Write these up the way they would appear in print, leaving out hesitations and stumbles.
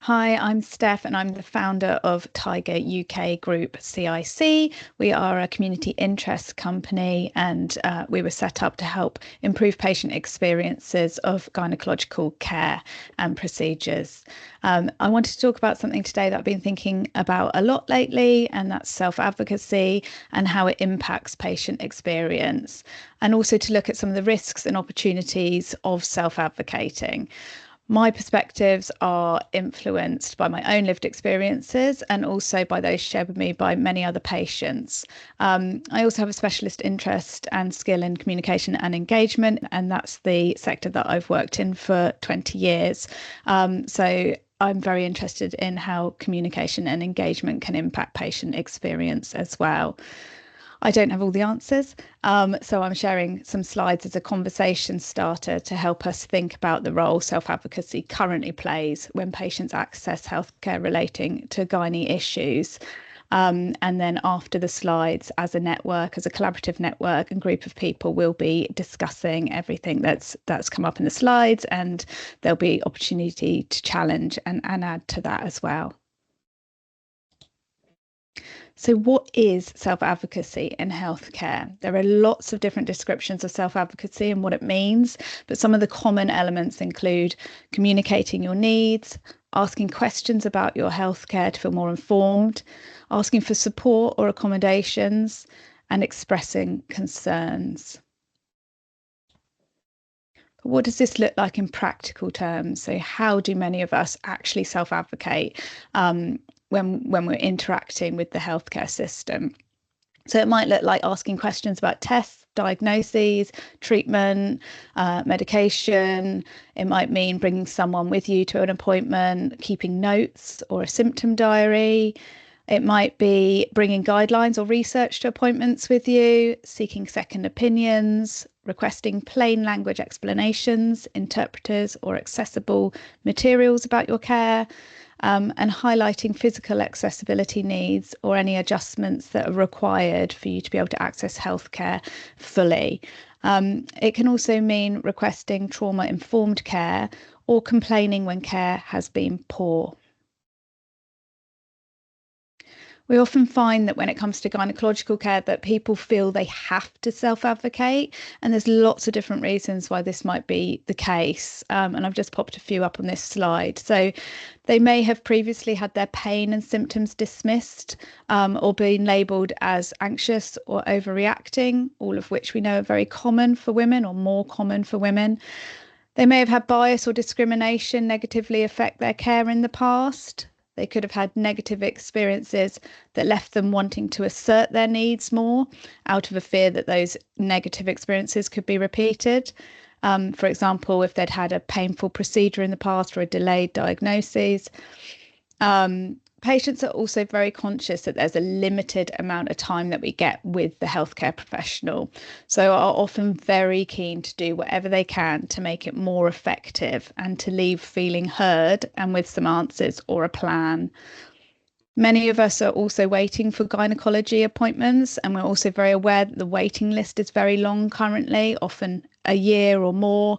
Hi, I'm Steph, and I'm the founder of Tiger UK Group CIC. We are a community interest company, and we were set up to help improve patient experiences of gynecological care and procedures. I wanted to talk about something today that I've been thinking about a lot lately, and that's self-advocacy and how it impacts patient experience, and also to look at some of the risks and opportunities of self-advocating. My perspectives are influenced by my own lived experiences and also by those shared with me by many other patients. I also have a specialist interest and skill in communication and engagement, and that's the sector that I've worked in for 20 years. So I'm very interested in how communication and engagement can impact patient experience as well. I don't have all the answers, so I'm sharing some slides as a conversation starter to help us think about the role self-advocacy currently plays when patients access healthcare relating to gynae issues. And then after the slides, as a network, as a collaborative network and group of people, we'll be discussing everything that's come up in the slides, and there'll be opportunity to challenge and add to that as well. So, what is self advocacy in healthcare? There are lots of different descriptions of self advocacy and what it means, but some of the common elements include communicating your needs, asking questions about your healthcare to feel more informed, asking for support or accommodations, and expressing concerns. But what does this look like in practical terms? So, how do many of us actually self advocate? When we're interacting with the healthcare system. So it might look like asking questions about tests, diagnoses, treatment, medication. It might mean bringing someone with you to an appointment, keeping notes or a symptom diary. It might be bringing guidelines or research to appointments with you, seeking second opinions, requesting plain language explanations, interpreters, or accessible materials about your care, and highlighting physical accessibility needs or any adjustments that are required for you to be able to access healthcare fully. It can also mean requesting trauma-informed care or complaining when care has been poor. We often find that when it comes to gynecological care that people feel they have to self-advocate, and there's lots of different reasons why this might be the case. And I've just popped a few up on this slide. So they may have previously had their pain and symptoms dismissed, or been labelled as anxious or overreacting, all of which we know are very common for women or more common for women. They may have had bias or discrimination negatively affect their care in the past. They could have had negative experiences that left them wanting to assert their needs more out of a fear that those negative experiences could be repeated. For example, if they'd had a painful procedure in the past or a delayed diagnosis. Patients are also very conscious that there's a limited amount of time that we get with the healthcare professional, so are often very keen to do whatever they can to make it more effective and to leave feeling heard and with some answers or a plan. Many of us are also waiting for gynecology appointments, and we're also very aware that the waiting list is very long currently, often a year or more.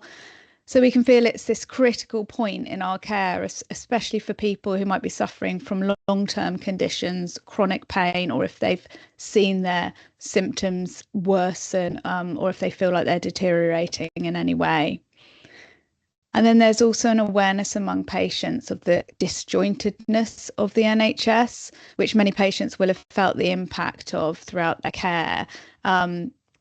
So we can feel it's this critical point in our care, especially for people who might be suffering from long-term conditions, chronic pain, or if they've seen their symptoms worsen, or if they feel like they're deteriorating in any way. And then there's also an awareness among patients of the disjointedness of the NHS, which many patients will have felt the impact of throughout their care.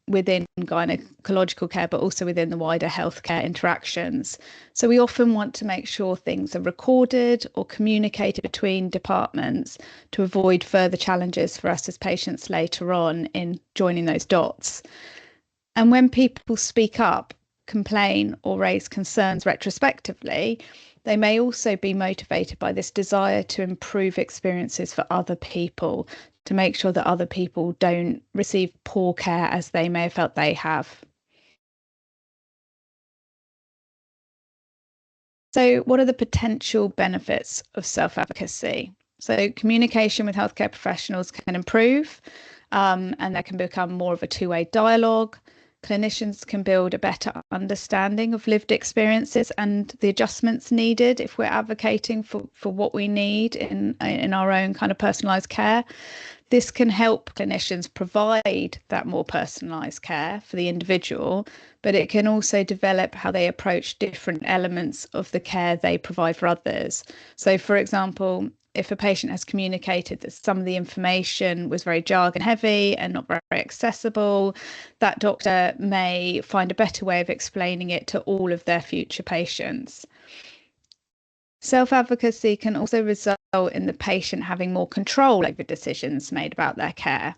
Within gynecological care, but also within the wider healthcare interactions. So we often want to make sure things are recorded or communicated between departments to avoid further challenges for us as patients later on in joining those dots. And when people speak up, complain, or raise concerns retrospectively, they may also be motivated by this desire to improve experiences for other people, to make sure that other people don't receive poor care as they may have felt they have. So, what are the potential benefits of self-advocacy? So, communication with healthcare professionals can improve, and there can become more of a two-way dialogue. clinicians can build a better understanding of lived experiences and the adjustments needed if we're advocating for what we need in our own kind of personalised care. This can help clinicians provide that more personalised care for the individual, but it can also develop how they approach different elements of the care they provide for others. So, for example, if a patient has communicated that some of the information was very jargon heavy and not very accessible, that doctor may find a better way of explaining it to all of their future patients. Self-advocacy can also result in the patient having more control over decisions made about their care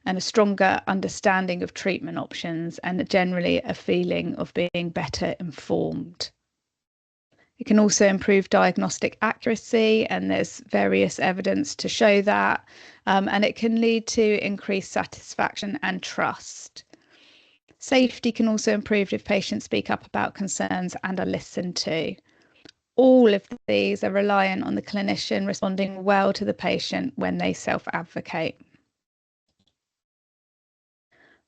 and a stronger understanding of treatment options and generally a feeling of being better informed. It can also improve diagnostic accuracy, and there's various evidence to show that, and it can lead to increased satisfaction and trust. Safety can also improve if patients speak up about concerns and are listened to. All of these are reliant on the clinician responding well to the patient when they self-advocate.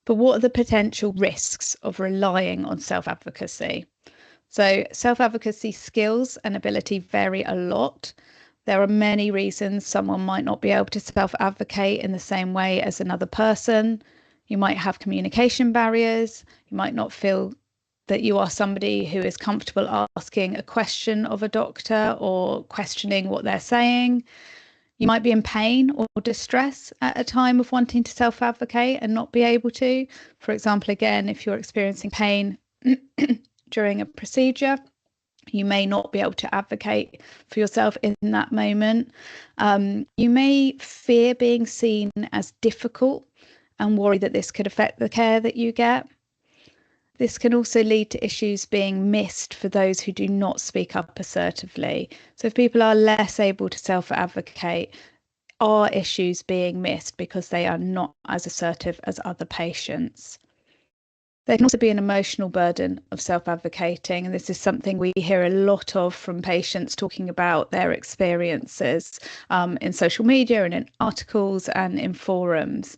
But what are the potential risks of relying on self-advocacy? So self-advocacy skills and ability vary a lot. There are many reasons someone might not be able to self-advocate in the same way as another person. You might have communication barriers. You might not feel that you are somebody who is comfortable asking a question of a doctor or questioning what they're saying. You might be in pain or distress at a time of wanting to self-advocate and not be able to. For example, again, if you're experiencing pain during a procedure, you may not be able to advocate for yourself in that moment. You may fear being seen as difficult and worry that this could affect the care that you get. This can also lead to issues being missed for those who do not speak up assertively. So if people are less able to self-advocate, are issues being missed because they are not as assertive as other patients? There can also be an emotional burden of self-advocating, and this is something we hear a lot of from patients talking about their experiences in social media and in articles and in forums.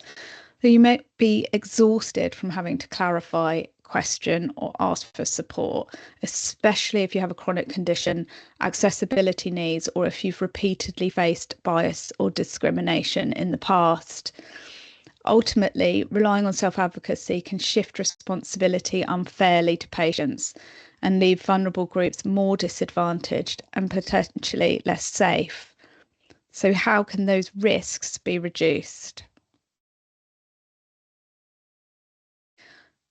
So you may be exhausted from having to clarify, question or ask for support, especially if you have a chronic condition, accessibility needs, or if you've repeatedly faced bias or discrimination in the past. Ultimately, relying on self-advocacy can shift responsibility unfairly to patients and leave vulnerable groups more disadvantaged and potentially less safe. So how can those risks be reduced?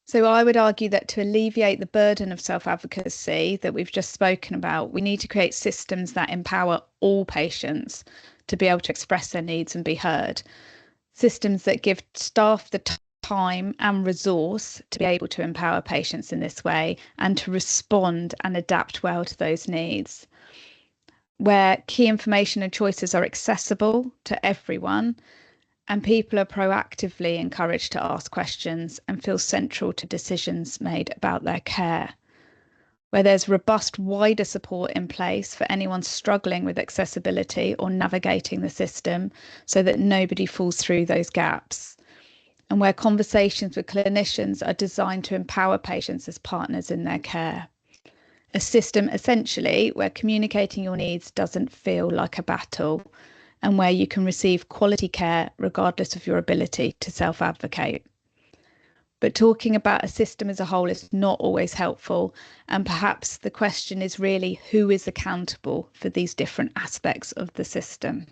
So I would argue that to alleviate the burden of self-advocacy that we've just spoken about, we need to create systems that empower all patients to be able to express their needs and be heard. Systems that give staff the time and resource to be able to empower patients in this way and to respond and adapt well to those needs. Where key information and choices are accessible to everyone, and people are proactively encouraged to ask questions and feel central to decisions made about their care. Where there's robust, wider support in place for anyone struggling with accessibility or navigating the system so that nobody falls through those gaps. And where conversations with clinicians are designed to empower patients as partners in their care. A system essentially where communicating your needs doesn't feel like a battle, and where you can receive quality care regardless of your ability to self-advocate. But talking about a system as a whole is not always helpful, and perhaps the question is really who is accountable for these different aspects of the system.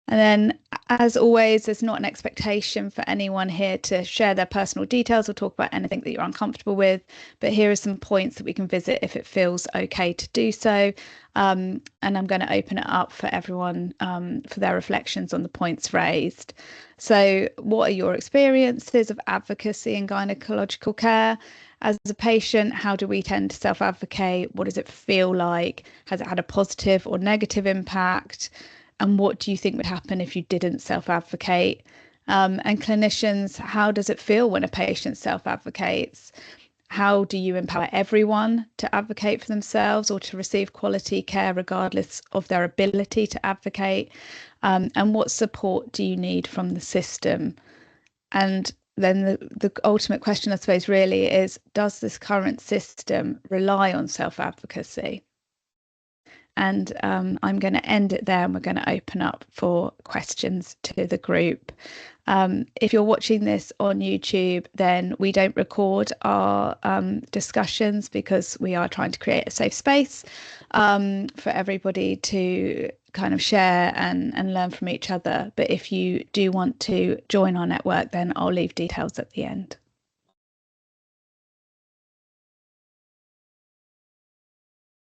And then, as always, there's not an expectation for anyone here to share their personal details or talk about anything that you're uncomfortable with. But here are some points that we can visit if it feels okay to do so. And I'm going to open it up for everyone for their reflections on the points raised. So what are your experiences of advocacy in gynecological care? As a patient, how do we tend to self-advocate? What does it feel like? Has it had a positive or negative impact? And what do you think would happen if you didn't self-advocate? And clinicians, how does it feel when a patient self-advocates? How do you empower everyone to advocate for themselves or to receive quality care regardless of their ability to advocate? And what support do you need from the system? And then the ultimate question, I suppose, really is, does this current system rely on self-advocacy? And I'm going to end it there, and we're going to open up for questions to the group. If you're watching this on YouTube, then we don't record our discussions because we are trying to create a safe space for everybody to kind of share and learn from each other. But if you do want to join our network, then I'll leave details at the end.